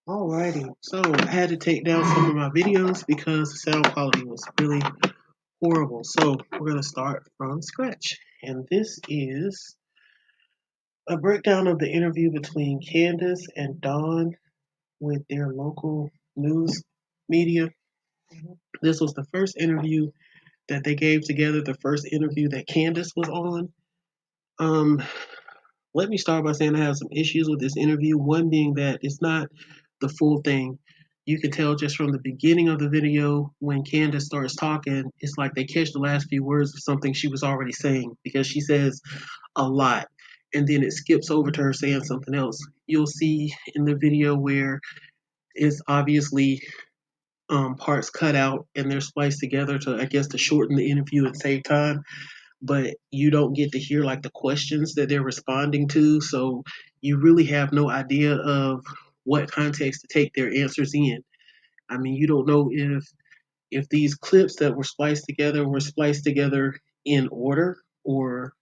Alrighty, so I had to take down some of my videos because the sound quality was really horrible. So we're gonna start from scratch, and this is a breakdown of the interview between Candus and Dawn with their local news media. This was the first interview that they gave together, the first interview that Candus was on. Um, Let me start by saying I have some issues with this interview. One being that it's not the full thing. You can tell just from the beginning of the video when Candace starts talking, it's like they catch the last few words of something she was already saying because she says a lot and then it skips over to her saying something else. You'll see in the video where it's obviously parts cut out and they're spliced together to, I guess, to shorten the interview and save time, but you don't get to hear like the questions that they're responding to. So you really have no idea of what context to take their answers in. I mean, you don't know if these clips that were spliced together in order, or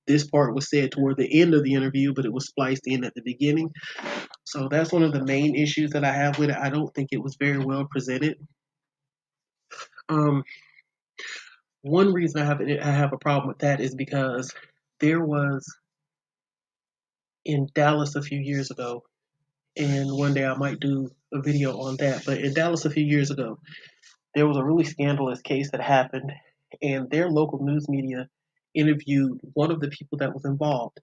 this part was said toward the end of the interview, but it was spliced in at the beginning. So that's one of the main issues that I have with it. I don't think it was very well presented. Um, One reason I have a problem with that is because there was in Dallas a few years ago, and one day I might do a video on that. But in Dallas a few years ago, there was a really scandalous case that happened, and their local news media interviewed one of the people that was involved.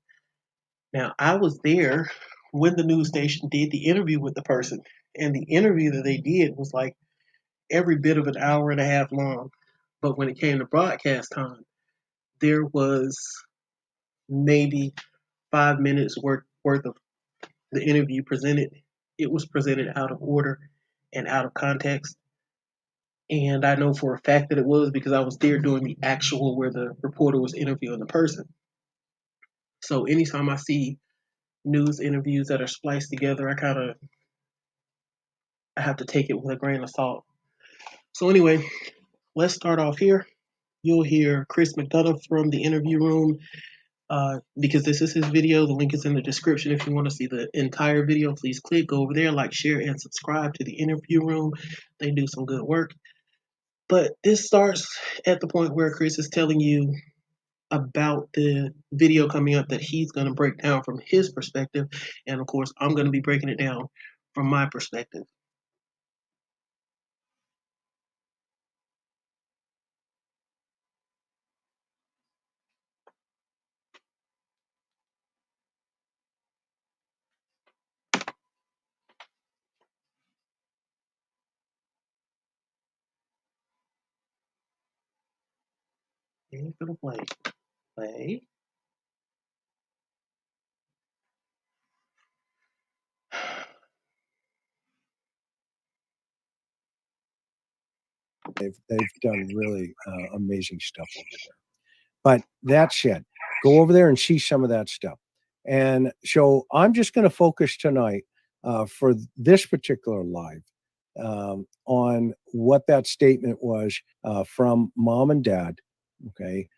Now, I was there when the news station did the interview with the person, and the interview that they did was like every bit of an hour and a half long. But when it came to broadcast time, there was maybe 5 minutes worth of the interview presented. It was presented out of order and out of context. And I know for a fact that it was because I was there doing the actual where the reporter was interviewing the person. So anytime I see news interviews that are spliced together, I have to take it with a grain of salt. So anyway, let's start off here. You'll hear Chris McDonough from the interview room. Because this is his video, the link is in the description. If you want to see the entire video, please click, go over there, like, share, and subscribe to the interview room. They do some good work. But this starts at the point where Chris is telling you about the video coming up that he's going to break down from his perspective. And of course, I'm going to be breaking it down from my perspective. Ain't gonna play. Play. They've done really amazing stuff over there. But that said, go over there and see some of that stuff. And so I'm just going to focus tonight for this particular live on what that statement was from mom and dad. Okay.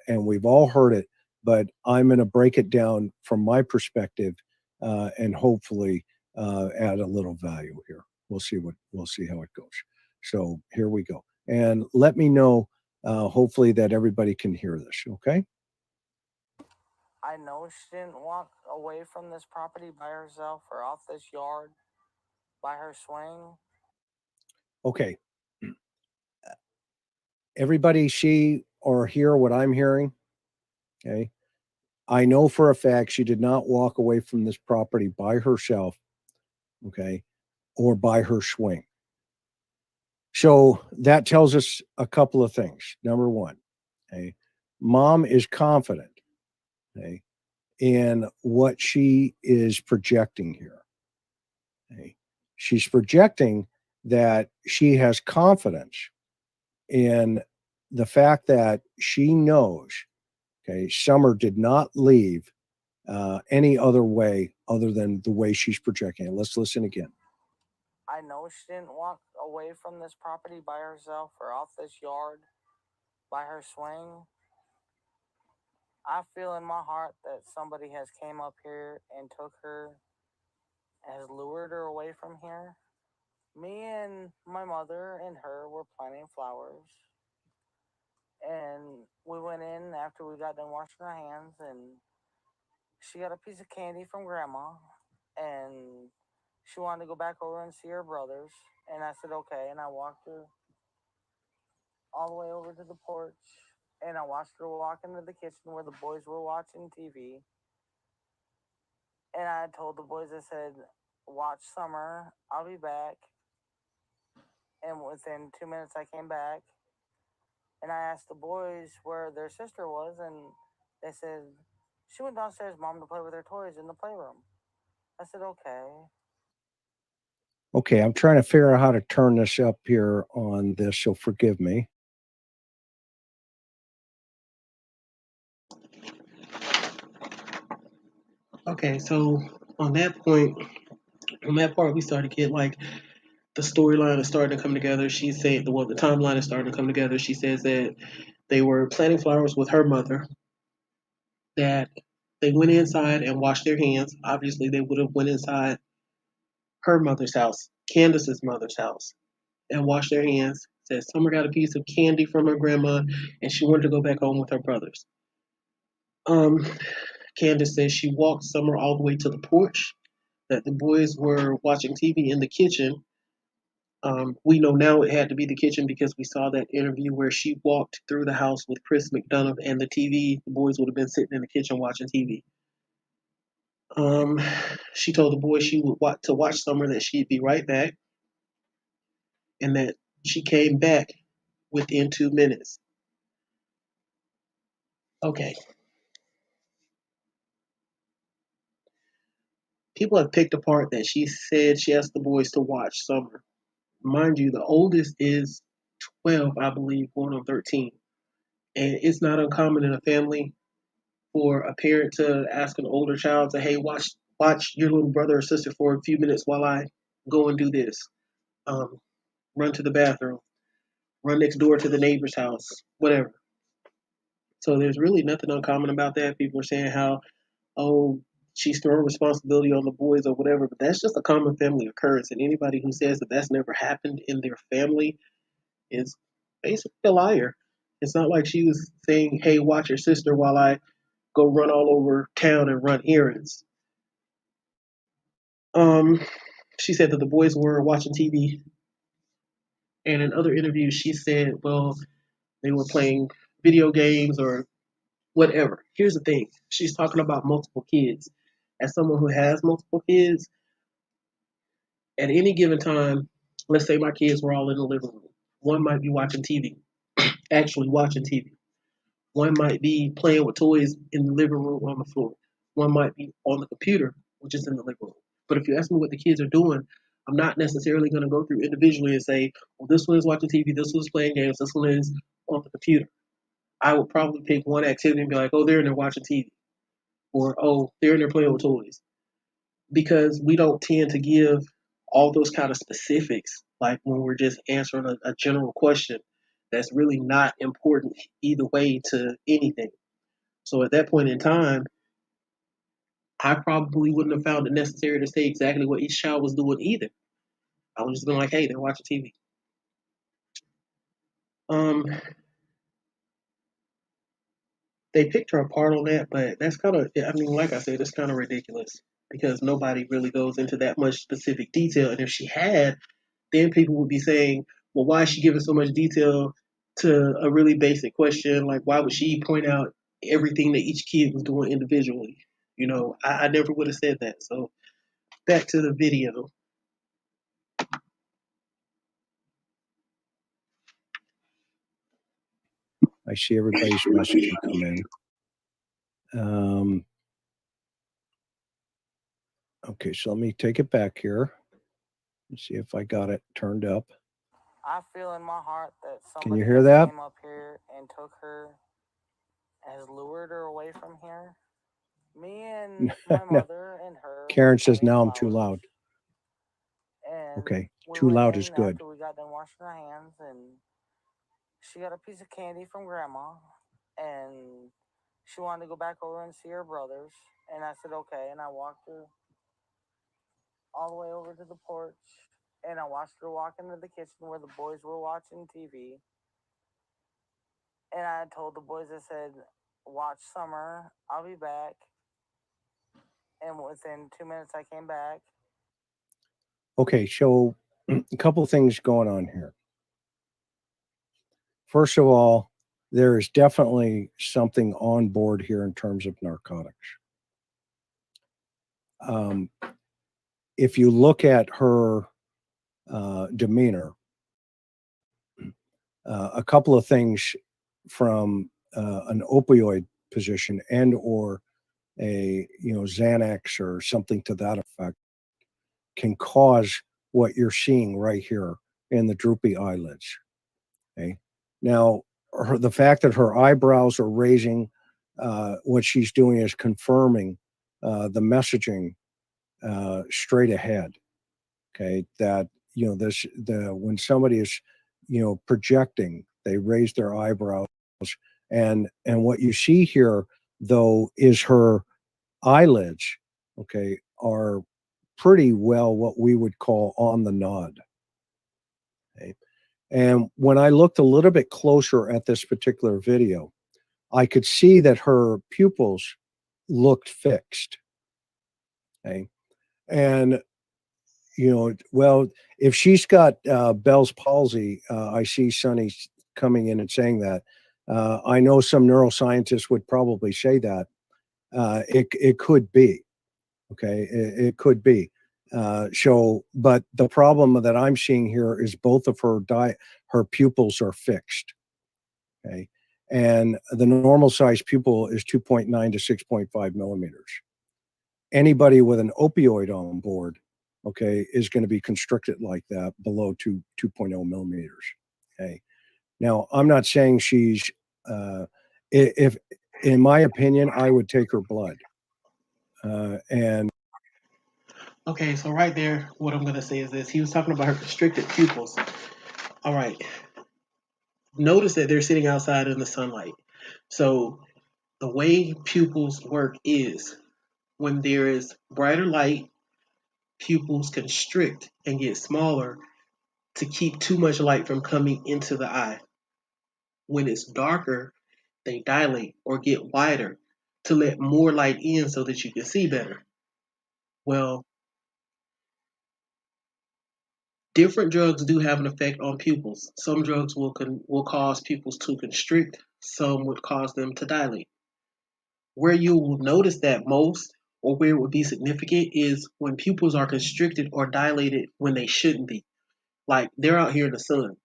And we've all heard it, but I'm going to break it down from my perspective and hopefully add a little value here. We'll see how it goes. So here we go. And let me know hopefully that everybody can hear this. Okay. I know she didn't walk away from this property by herself or off this yard by her swing. Okay. Everybody see or hear what I'm hearing? Okay. I know for a fact she did not walk away from this property by herself, okay, or by her swing. So that tells us a couple of things. Number one, okay, mom is confident, okay, in what she is projecting here. Okay. She's projecting that she has confidence in the fact that she knows, okay, Summer did not leave any other way other than the way she's projecting it. Let's listen again. I know she didn't walk away from this property by herself or off this yard by her swing. I feel in my heart that somebody has came up here and took her has lured her away from here. Me and my mother and her were planting flowers. And we went in after we got done washing our hands, and she got a piece of candy from grandma, and she wanted to go back over and see her brothers. And I said, okay. And I walked her all the way over to the porch, and I watched her walk into the kitchen where the boys were watching TV. And I told the boys, I said, watch Summer, I'll be back. And within 2 minutes, I came back, and I asked the boys where their sister was, and they said, she went downstairs, Mom, to play with her toys in the playroom. I said, okay. Okay, I'm trying to figure out how to turn this up here on this. You'll forgive me. Okay, so on that point, on that part, we started to get like the storyline is starting to come together. She said the timeline is starting to come together. She says that they were planting flowers with her mother. That they went inside and washed their hands. Obviously, they would have went inside her mother's house, Candus's mother's house, and washed their hands. Says Summer got a piece of candy from her grandma, and she wanted to go back home with her brothers. Um, Candus says she walked Summer all the way to the porch. That the boys were watching TV in the kitchen. We know now it had to be the kitchen because we saw that interview where she walked through the house with Chris McDonough and the TV. The boys would have been sitting in the kitchen watching TV. Um, she told the boys she would watch Summer, that she'd be right back, and that she came back within 2 minutes. Okay. People have picked apart that she said she asked the boys to watch Summer. Mind you, the oldest is 12, I believe, going on 13. And it's not uncommon in a family for a parent to ask an older child to, hey, watch your little brother or sister for a few minutes while I go and do this. Um, Run to the bathroom, run next door to the neighbor's house, whatever. So there's really nothing uncommon about that. People are saying how, oh, she's throwing responsibility on the boys or whatever, but that's just a common family occurrence. And anybody who says that that's never happened in their family is basically a liar. It's not like she was saying, hey, watch your sister while I go run all over town and run errands. Um, she said that the boys were watching TV, and in other interviews, she said, well, they were playing video games or whatever. Here's the thing, she's talking about multiple kids. As someone who has multiple kids, at any given time, let's say my kids were all in the living room. One might be watching TV, actually watching TV. One might be playing with toys in the living room on the floor. One might be on the computer, which is in the living room. But if you ask me what the kids are doing, I'm not necessarily going to go through individually and say, well, this one is watching TV, this one's playing games, this one is on the computer. I would probably pick one activity and be like, oh, they're in there watching TV. Or, oh, they're in there playing with toys. Because we don't tend to give all those kind of specifics, like when we're just answering a general question that's really not important either way to anything. So at that point in time, I probably wouldn't have found it necessary to say exactly what each child was doing either. I was just been like, hey, they're watching TV. Um, they picked her apart on that, but that's kind of, I mean, like I said, it's kind of ridiculous because nobody really goes into that much specific detail. And if she had, then people would be saying, well, why is she giving so much detail to a really basic question? Like, why would she point out everything that each kid was doing individually? I never would have said that. So back to the video. I see everybody's messaging come in. Okay, so let me take it back here and see if I got it turned up. I feel in my heart that Can you somebody hear has that? came up here and took her, has lured her away from here. Me and my No. mother and her. Karen says now I'm too loud. And Okay, we too went loud in is good. after we got done washing our hands, and she got a piece of candy from grandma, and she wanted to go back over and see her brothers. And I said okay, and I walked her all the way over to the porch, and I watched her walk into the kitchen where the boys were watching TV. And I told the boys, I said, watch Summer, I'll be back. And within 2 minutes, I came back. Okay, so a couple things going on here. First of all, there is definitely something on board here in terms of narcotics. If you look at her demeanor, a couple of things from an opioid position and or a Xanax or something to that effect can cause what you're seeing right here in the droopy eyelids. Okay. Now, the fact that her eyebrows are raising, what she's doing is confirming the messaging straight ahead. Okay, that when somebody is projecting, they raise their eyebrows, and what you see here though is her eyelids. Okay, are pretty well what we would call on the nod. Okay? And when I looked a little bit closer at this particular video, I could see that her pupils looked fixed. Okay. And, well, if she's got Bell's palsy, I see Sonny coming in and saying that. I know some neuroscientists would probably say that. It could be. Okay. It could be. But the problem that I'm seeing here is both of her pupils are fixed. Okay. And the normal size pupil is 2.9 to 6.5 millimeters. Anybody with an opioid on board, okay, is going to be constricted like that below 2.0 millimeters. Okay. Now, I'm not saying she's, if, in my opinion, I would take her blood. And Okay, so right there, what I'm gonna say is this: he was talking about her constricted pupils. All right, notice that they're sitting outside in the sunlight. So the way pupils work is when there is brighter light, pupils constrict and get smaller to keep too much light from coming into the eye. When it's darker, they dilate or get wider to let more light in so that you can see better. Well, different drugs do have an effect on pupils. Some drugs will cause pupils to constrict, some would cause them to dilate. Where you will notice that most, or where it would be significant, is when pupils are constricted or dilated when they shouldn't be. Like they're out here in the sun.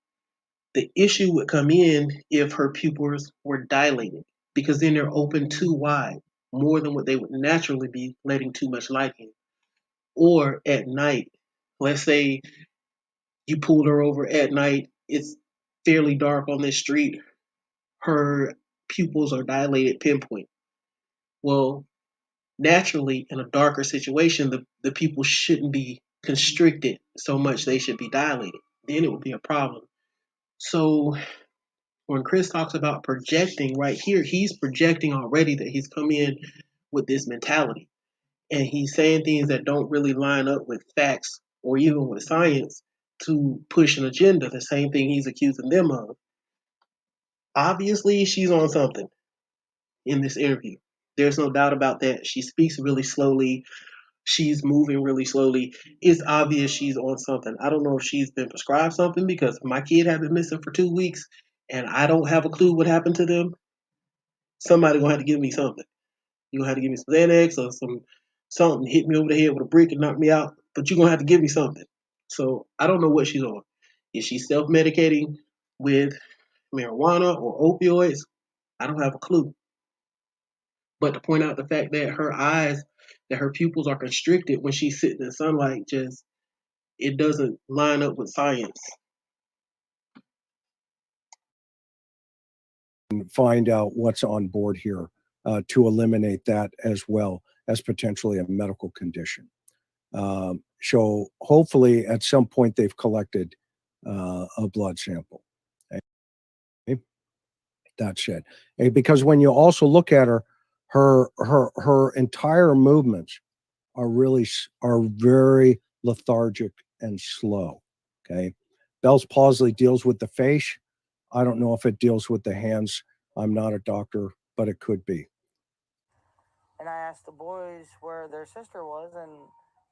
The issue would come in if her pupils were dilated, because then they're open too wide, more than what they would naturally be, letting too much light in. Or at night, let's say you pulled her over at night, it's fairly dark on this street, her pupils are dilated pinpoint. Well, naturally, in a darker situation, the pupils shouldn't be constricted so much, they should be dilated. Then it would be a problem. So when Chris talks about projecting right here, he's projecting already that he's come in with this mentality. And he's saying things that don't really line up with facts or even with science to push an agenda, the same thing he's accusing them of. Obviously, she's on something in this interview. There's no doubt about that. She speaks really slowly. She's moving really slowly. It's obvious she's on something. I don't know if she's been prescribed something, because my kid has been missing for 2 weeks and I don't have a clue what happened to them. Somebody gonna have to give me something. You're gonna have to give me some Xanax or something, hit me over the head with a brick and knock me out. But you're gonna have to give me something. So I don't know what she's on. Is she self-medicating with marijuana or opioids? I don't have a clue. But to point out the fact that her pupils are constricted when she's sitting in sunlight, just it doesn't line up with science. find out what's on board here to eliminate that as well as potentially a medical condition. So hopefully at some point they've collected a blood sample. Okay? That's it. Because when you also look at her entire movements are very lethargic, and slow. Okay. Bell's palsy deals with the face. I don't know if it deals with the hands. I'm not a doctor, but it could be. And I asked the boys where their sister was, and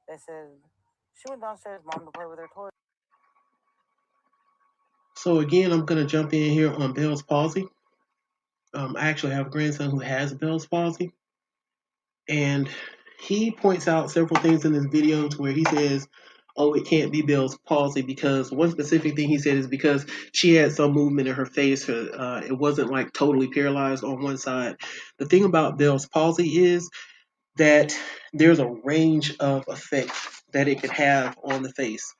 they said she went downstairs, mom, to play with her toys. So again, I'm gonna jump in here on Bell's palsy. I actually have a grandson who has Bell's palsy, and he points out several things in this video to where he says, "Oh, it can't be Bell's palsy," because one specific thing he said is because she had some movement in her face. It wasn't like totally paralyzed on one side. The thing about Bell's palsy is that there's a range of effects that it can have on the face,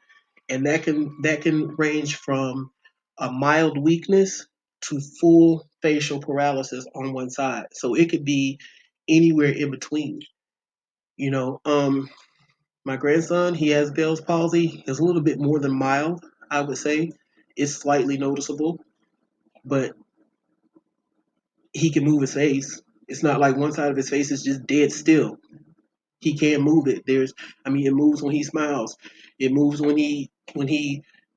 and that can range from a mild weakness to full facial paralysis on one side. So it could be anywhere in between. You know, my grandson, he has Bell's palsy. It's a little bit more than mild, I would say. It's slightly noticeable, but he can move his face. It's not like one side of his face is just dead still. He can't move it. It moves when he smiles. It moves when he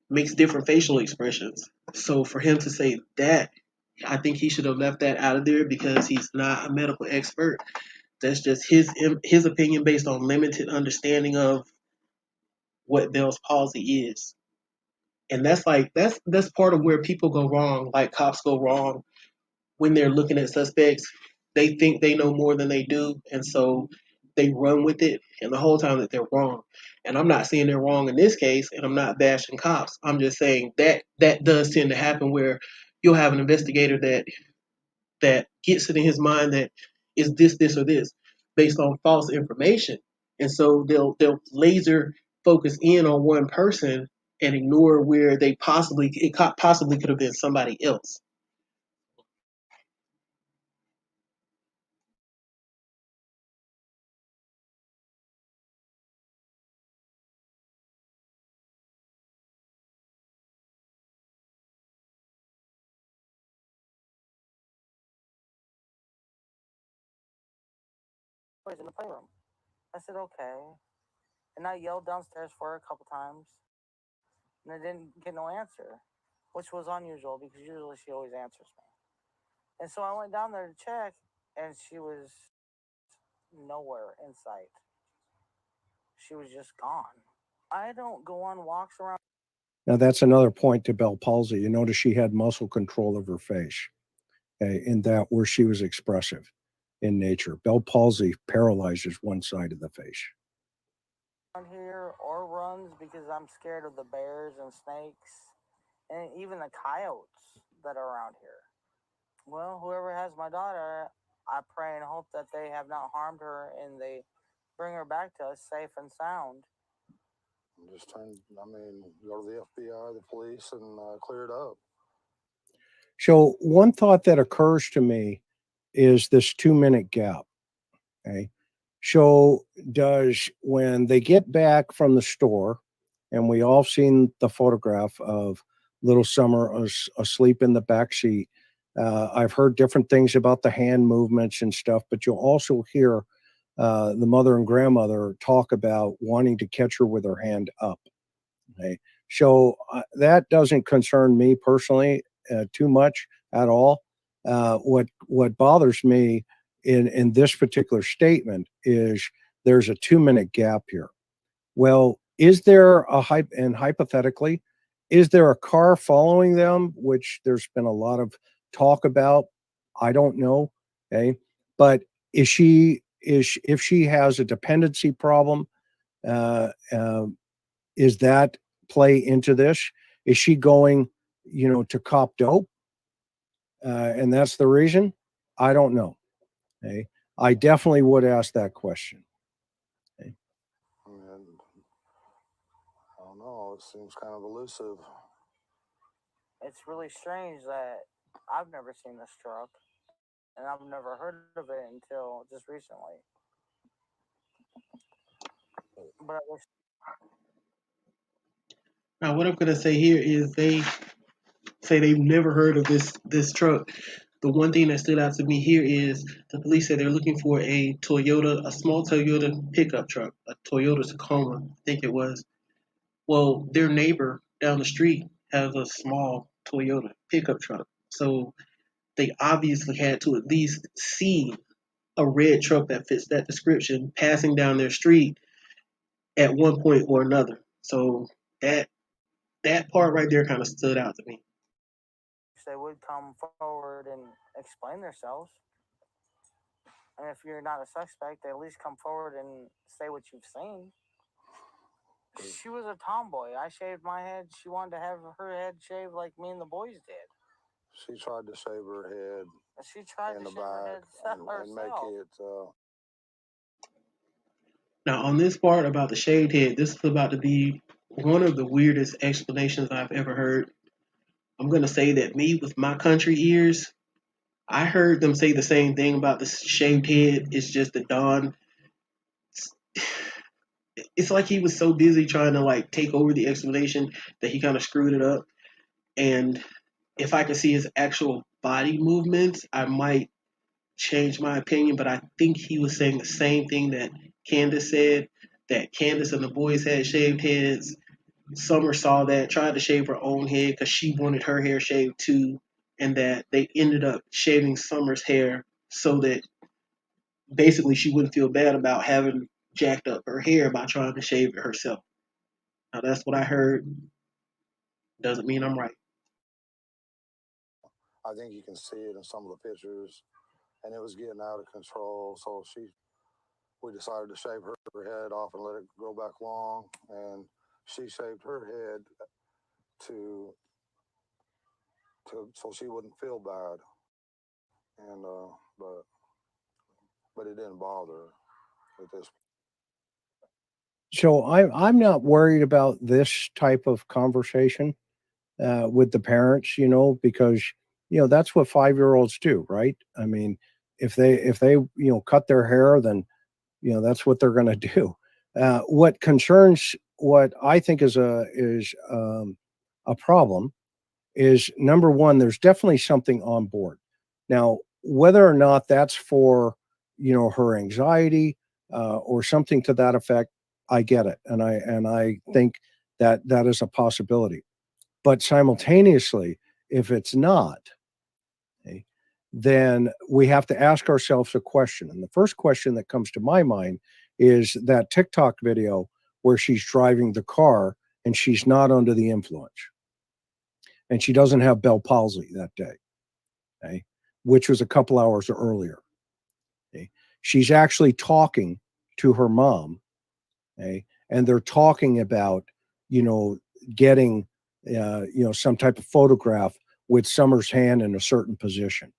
makes different facial expressions. So for him to say that, I think he should have left that out of there because he's not a medical expert. That's just his opinion based on limited understanding of what Bell's palsy is. And that's part of where people go wrong, like cops go wrong when they're looking at suspects. They think they know more than they do, and so they run with it, and the whole time that they're wrong. And I'm not saying they're wrong in this case, and I'm not bashing cops. I'm just saying that does tend to happen where you'll have an investigator that gets it in his mind that is this, or this based on false information. And so they'll laser focus in on one person and ignore where possibly could have been somebody else. Toys in the playroom. I said, okay. And I yelled downstairs for her a couple times, and I didn't get no answer, which was unusual because usually she always answers me. And so I went down there to check, and she was nowhere in sight. She was just gone. I don't go on walks around. Now, that's another point to Bell palsy. You notice she had muscle control of her face, okay, in that where she was expressive in nature. Bell palsy paralyzes one side of the face. Here or runs because I'm scared of the bears and snakes and even the coyotes that are around here. Well, whoever has my daughter, I pray and hope that they have not harmed her and they bring her back to us safe and sound. Just go to the FBI, the police, and clear it up. So, one thought that occurs to me is this 2 minute gap. Okay. So, does when they get back from the store, and we all seen the photograph of little Summer asleep in the back seat. I've heard different things about the hand movements and stuff, but you'll also hear the mother and grandmother talk about wanting to catch her with her hand up. Okay. So that doesn't concern me personally too much at all. What bothers me in this particular statement is there's a 2 minute gap here. Well, is there and hypothetically, is there a car following them, which there's been a lot of talk about? I don't know. Okay. But if she has a dependency problem, uh, uh, is that play into this? Is she going, to cop dope? And that's the reason? I don't know. Okay. I definitely would ask that question. Okay. And I don't know. It seems kind of elusive. It's really strange that I've never seen this truck and I've never heard of it until just recently. But I wish. Now, what I'm going to say here is they say they've never heard of this truck. The one thing that stood out to me here is the police said they're looking for a small Toyota pickup truck, a Toyota Tacoma, I think it was. Well, their neighbor down the street has a small Toyota pickup truck. So they obviously had to at least see a red truck that fits that description passing down their street at one point or another. So that that part right there kind of stood out to me. They would come forward and explain themselves. And if you're not a suspect, they at least come forward and say what you've seen. She was a tomboy. I shaved my head. She wanted to have her head shaved like me and the boys did. She tried to shave her head She tried in to the shave her back head and make herself. it. Now, on this part about the shaved head, this is about to be one of the weirdest explanations I've ever heard. I'm going to say that me, with my country ears, I heard them say the same thing about the shaved head. It's just the Don. It's like he was so busy trying to like take over the explanation that he kind of screwed it up. And if I could see his actual body movements, I might change my opinion. But I think he was saying the same thing that Candus said. That Candus and the boys had shaved heads. Summer saw that, tried to shave her own head because she wanted her hair shaved too, and that they ended up shaving Summer's hair so that basically she wouldn't feel bad about having jacked up her hair by trying to shave it herself. Now that's what I heard. Doesn't mean I'm right. I think you can see it in some of the pictures, and it was getting out of control. So we decided to shave her head off and let it grow back long, and she shaved her head to so she wouldn't feel bad, and but it didn't bother her at this. So I'm not worried about this type of conversation with the parents, because that's what 5-year-olds do, right? I mean, if they cut their hair, then that's what they're going to do. What I think is a problem is, number one, there's definitely something on board. Now, whether or not that's for her anxiety or something to that effect, I get it, and I think that that is a possibility. But simultaneously, if it's not, okay, then we have to ask ourselves a question. And the first question that comes to my mind is that TikTok video where she's driving the car and she's not under the influence and she doesn't have Bell palsy that day, okay, which was a couple hours earlier. Okay. She's actually talking to her mom, okay, and they're talking about, you know, getting, some type of photograph with Summer's hand in a certain position.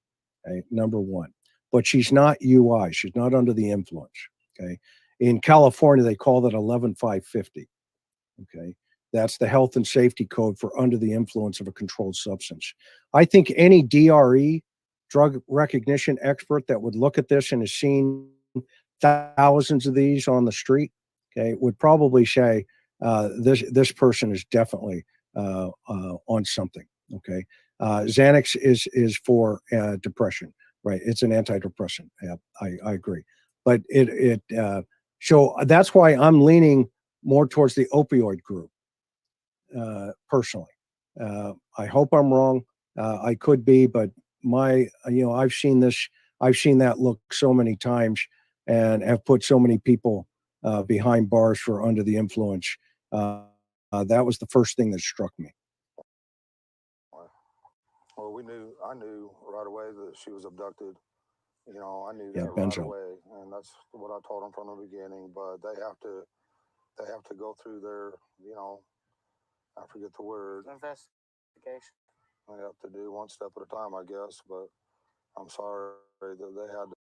Okay, number one. But she's not UI. She's not under the influence. Okay. In California, they call that 11550. Okay. That's the health and safety code for under the influence of a controlled substance. I think any DRE, drug recognition expert, that would look at this and has seen thousands of these on the street, okay, would probably say this person is definitely on something. Okay, Xanax is for depression, right? It's an antidepressant. Yeah, I agree, but so that's why I'm leaning more towards the opioid group personally. I hope I'm wrong. I could be, but I've seen this. I've seen that look so many times, and have put so many people behind bars for under the influence. That was the first thing that struck me. Well, I knew right away that she was abducted. I knew Yeah, that right benzo. away, and that's what I told them from the beginning. But they have to go through their, I forget the word. Investigation. They have to do one step at a time, I guess. But I'm sorry that they had to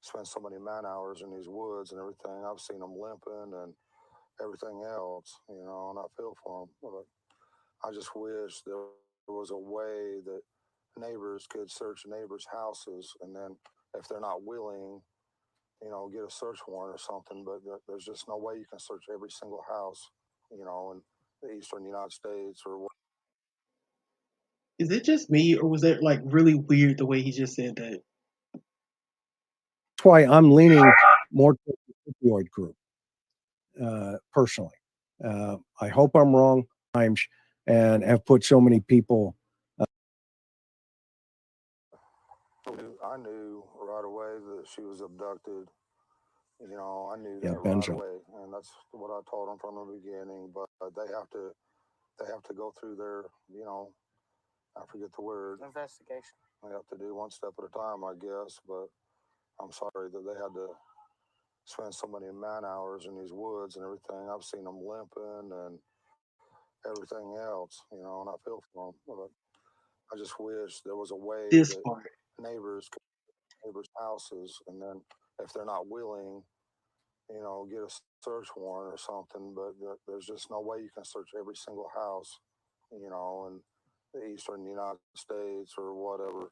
spend so many man hours in these woods and everything. I've seen them limping and everything else, and I feel for them. But I just wish there was a way that neighbors could search neighbors' houses, and then if they're not willing, get a search warrant or something. But there's just no way you can search every single house, in the eastern United States or. Is it just me, or was that like really weird the way he just said that? That's why I'm leaning more towards the opioid group personally. I hope I'm wrong. And have put so many people. I knew right away that she was abducted. You know, I knew Yeah, that right Benjamin. away, and that's what I told them from the beginning. But they have to go through their, you know, I forget the word. Investigation. They have to do one step at a time, I guess. But I'm sorry that they had to spend so many man hours in these woods and everything. I've seen them limping and everything else, you know, and I feel for them. But I just wish there was a way This that part. neighbors houses, and then if they're not willing, you know, get a search warrant or something. But there's just no way you can search every single house, you know, in the eastern United States or whatever.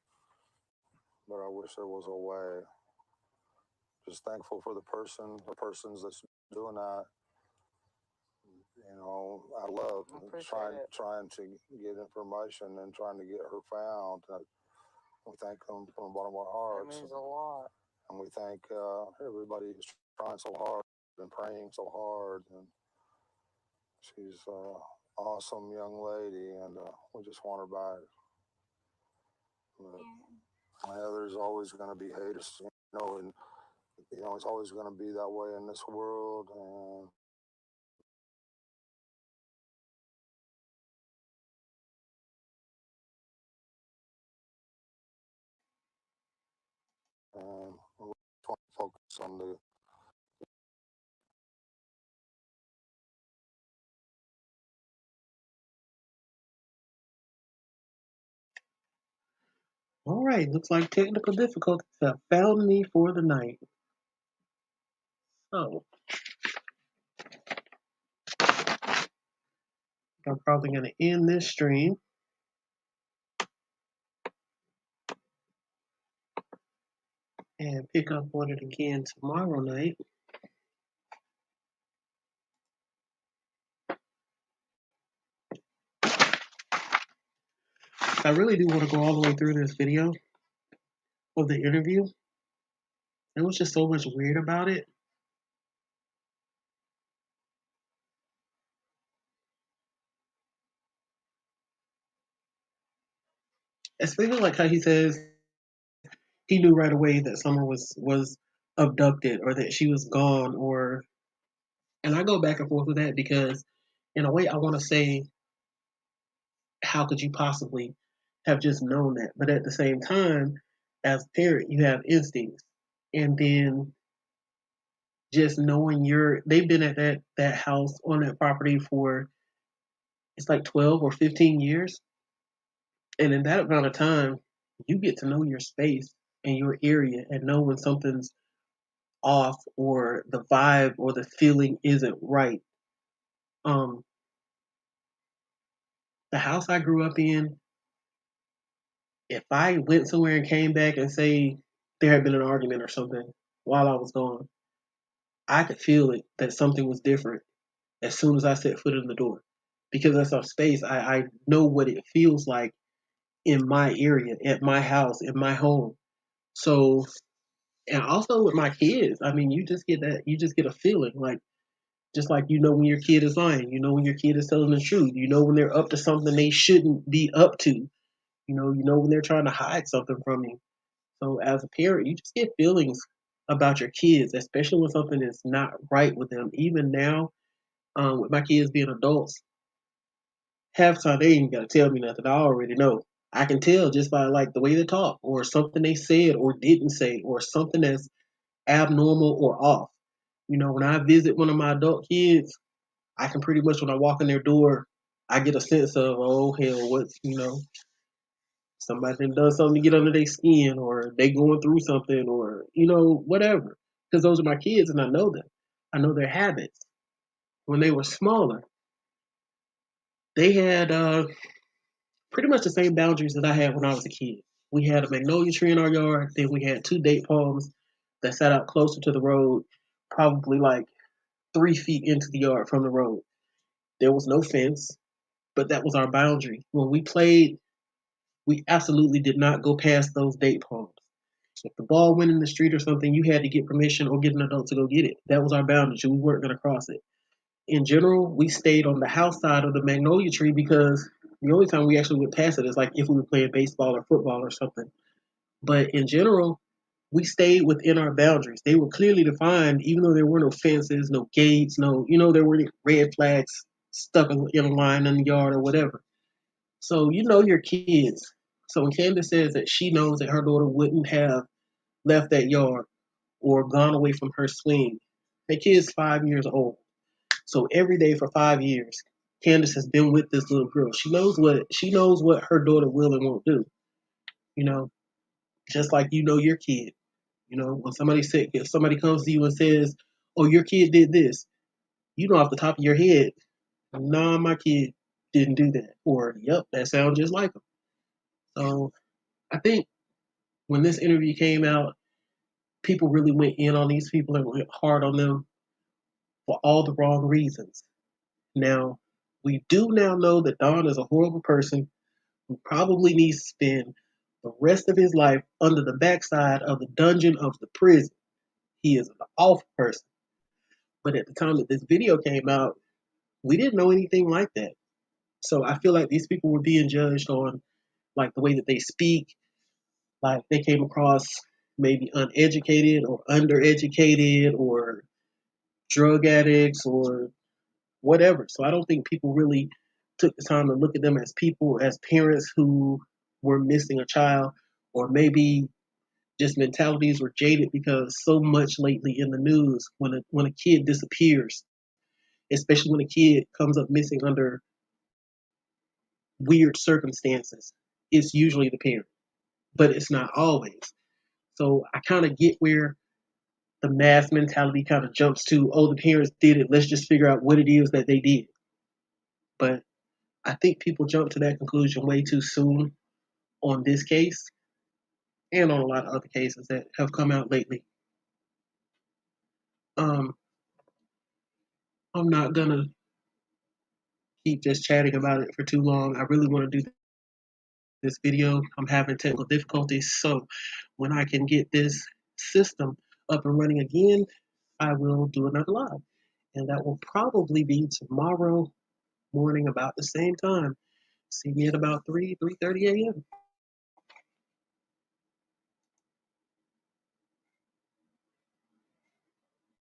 But I wish there was a way. Just thankful for the persons that's doing that. You know, I love trying to get information and trying to get her found. We thank them from the bottom of our hearts. It means a lot. And we thank everybody who's trying so hard and praying so hard. And she's an awesome young lady, and we just want her back. But, yeah, there's always going to be haters, you know, and you know it's always going to be that way in this world. And we want to focus on the. All right, looks like technical difficulties have found me for the night. So I'm probably going to end this stream and pick up on it again tomorrow night. I really do want to go all the way through this video of the interview. There was just so much weird about it. Especially like how he says he knew right away that Summer was abducted or that she was gone, or and I go back and forth with that because in a way I want to say how could you possibly have just known that? But at the same time, as a parent, you have instincts. And then just knowing they've been at that house on that property for it's like 12 or 15 years. And in that amount of time, you get to know your space and your area and know when something's off or the vibe or the feeling isn't right. Um, the house I grew up in, if I went somewhere and came back and say there had been an argument or something while I was gone, I could feel it that something was different as soon as I set foot in the door. Because that's our space, I know what it feels like in my area, at my house, in my home. So, and also with my kids, I mean, you just get a feeling like, just like you know when your kid is lying, you know when your kid is telling the truth, you know when they're up to something they shouldn't be up to, you know when they're trying to hide something from you. So as a parent, you just get feelings about your kids, especially when something is not right with them. Even now, with my kids being adults, half the time they ain't got to tell me nothing. I already know. I can tell just by like the way they talk, or something they said or didn't say, or something that's abnormal or off. You know, when I visit one of my adult kids, I can pretty much when I walk in their door, I get a sense of oh hell, what's somebody done something to get under their skin, or they going through something, or whatever. Because those are my kids, and I know them. I know their habits. When they were smaller, they had pretty much the same boundaries that I had when I was a kid. We had a magnolia tree in our yard. Then we had two date palms that sat out closer to the road, probably like 3 feet into the yard from the road. There was no fence, but that was our boundary. When we played, we absolutely did not go past those date palms. If the ball went in the street or something, you had to get permission or get an adult to go get it. That was our boundary. We weren't going to cross it. in general, we stayed on the house side of the magnolia tree because the only time we actually went past it is like if we were playing baseball or football or something. But in general, we stayed within our boundaries. They were clearly defined, even though there were no fences, no gates, no, there were red flags stuck in a line in the yard or whatever. So you know your kids. So when Candace says that she knows that her daughter wouldn't have left that yard or gone away from her swing, the kid's 5 years old. So every day for 5 years, Candace has been with this little girl. She knows what her daughter will and won't do. You know, just like you know your kid. When somebody's sick, if somebody comes to you and says, "Oh, your kid did this," you know off the top of your head, "Nah, my kid didn't do that," or "Yep, that sounds just like him." So I think when this interview came out, people really went in on these people and went hard on them for all the wrong reasons. Now, we do now know that Don is a horrible person who probably needs to spend the rest of his life under the backside of the dungeon of the prison. He is an awful person. But at the time that this video came out, we didn't know anything like that. So I feel like these people were being judged on like the way that they speak, like they came across maybe uneducated or undereducated or drug addicts or whatever. So I don't think people really took the time to look at them as people, as parents who were missing a child, or maybe just mentalities were jaded because so much lately in the news when a kid disappears, especially when a kid comes up missing under weird circumstances, it's usually the parent, but it's not always. So I kind of get where the mass mentality kind of jumps to, oh, the parents did it. Let's just figure out what it is that they did. But I think people jump to that conclusion way too soon on this case and on a lot of other cases that have come out lately. Um, I'm not gonna keep just chatting about it for too long. I really want to do this video. I'm having technical difficulties, so when I can get this system up and running again, I will do another live, and that will probably be tomorrow morning about the same time. See me at about 3:30 a.m.